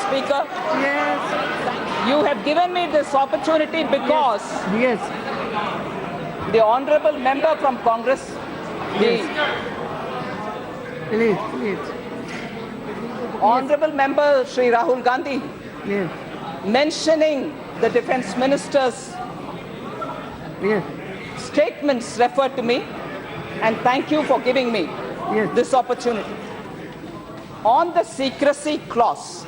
Speaker. Yes. You have given me this opportunity because Yes. the honorable member from Congress, Please, please. honorable member Sri Rahul Gandhi, Yes. mentioning the defense minister's Yes. statements referred to me, and thank you for giving me Yes. this opportunity. On the secrecy clause,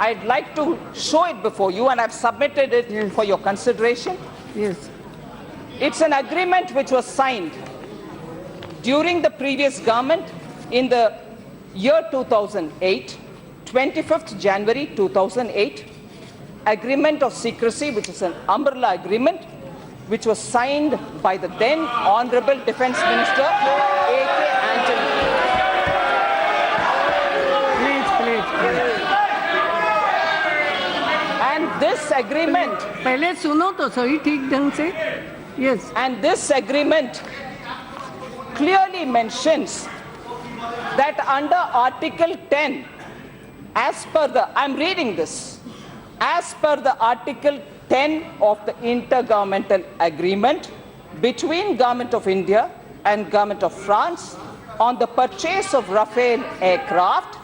I'd like to show it before you, and I've submitted it Yes. for your consideration. Yes. It's an agreement which was signed during the previous government in the year 2008, 25th January 2008, agreement of secrecy, which is an umbrella agreement, which was signed by the then Honorable Defense Minister A.K. Antony. Please. And this agreement, पहले सुनो तो सही ठीक ढंग से. Yes. and this agreement clearly mentions that under Article 10, as per the, I'm reading this, as per the Article 10 of the Intergovernmental Agreement between Government of India and Government of France on the purchase of Rafale aircraft,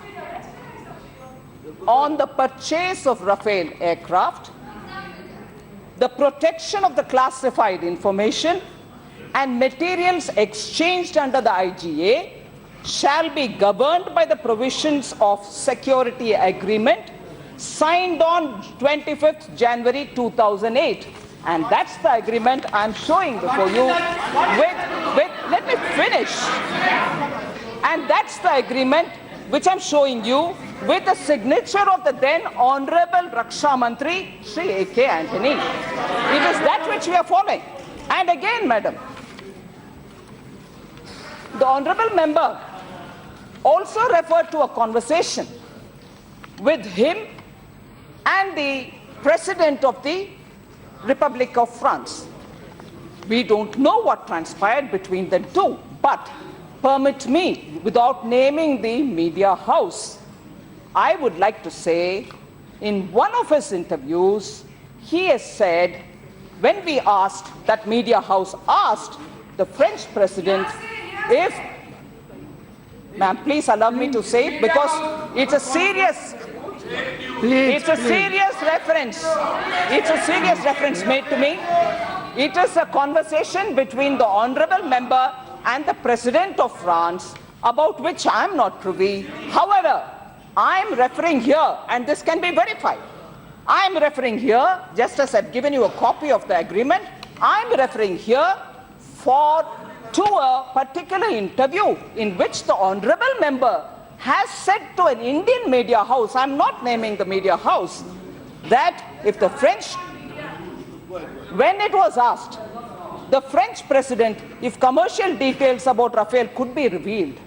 the protection of the classified information and materials exchanged under the IGA shall be governed by the provisions of security agreement signed on 25th January 2008. And that's the agreement I'm showing before you let me finish. And that's the agreement which I'm showing you with the signature of the then Honorable Raksha Mantri, Sri A.K. Antony. It is that which we are following. And again, madam, the honorable member also referred to a conversation with him and the President of the Republic of France. We don't know what transpired between the two, but permit me, without naming the media house, I would like to say, in one of his interviews, he has said, when we asked, that media house asked the French president if, ma'am, please allow me to say it, because it's a serious, serious reference. It's a serious reference made to me. It is a conversation between the honorable member and the President of France, about which I am not privy. However, I am referring here, and this can be verified. I am referring here, just as I've given you a copy of the agreement, I am referring here to a particular interview in which the honorable member has said to an Indian media house, I'm not naming the media house, that if the French, when it was asked, the French president, if commercial details about Rafale could be revealed,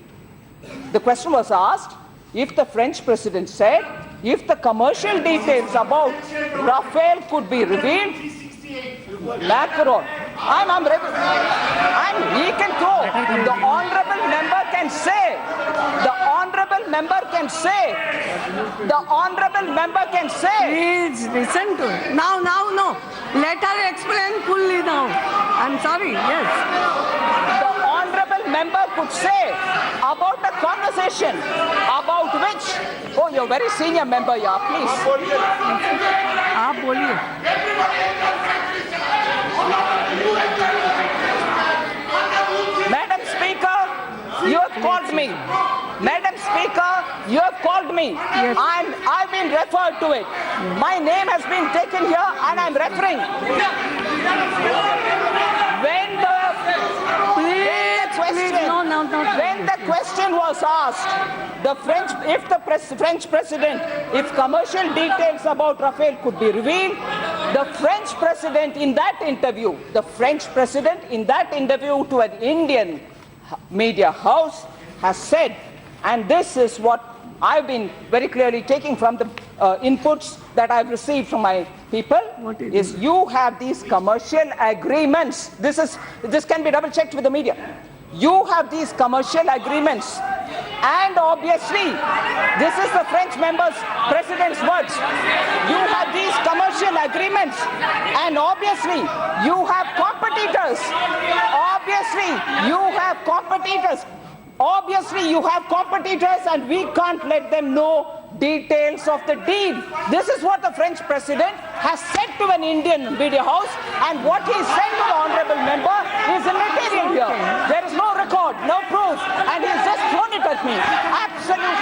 the question was asked, if the French president said, if the commercial details about Rafale could be revealed, Macron, he can throw, the honorable member can say, Please listen to it. Now, no. Let her explain fully now. I'm sorry. Yes. the honorable member could say about a conversation about which, oh, you're a very senior member, yeah, please. आप बोलिए. Madam Speaker, you have called me. Madam Speaker, you have called me. Yes. I've been referred to it. My name has been taken here and I'm referring. When the question was asked, French president, if commercial details about Rafale could be revealed, the French president in that interview to an Indian media house has said, and this is what I've been very clearly taking from the inputs that I've received from my people, is you have these commercial agreements. This can be double checked with the media. You have these commercial agreements And obviously, this is the French member's president's words. You have these commercial agreements, and obviously, you have competitors. Obviously, you have competitors. Obviously, you have competitors, and we can't let them know details of the deal. This is what the French president has said to an Indian media house, and what he said to the honorable member is immaterial here. There is no record, no proof, and he's just thrown it at me. Absolutely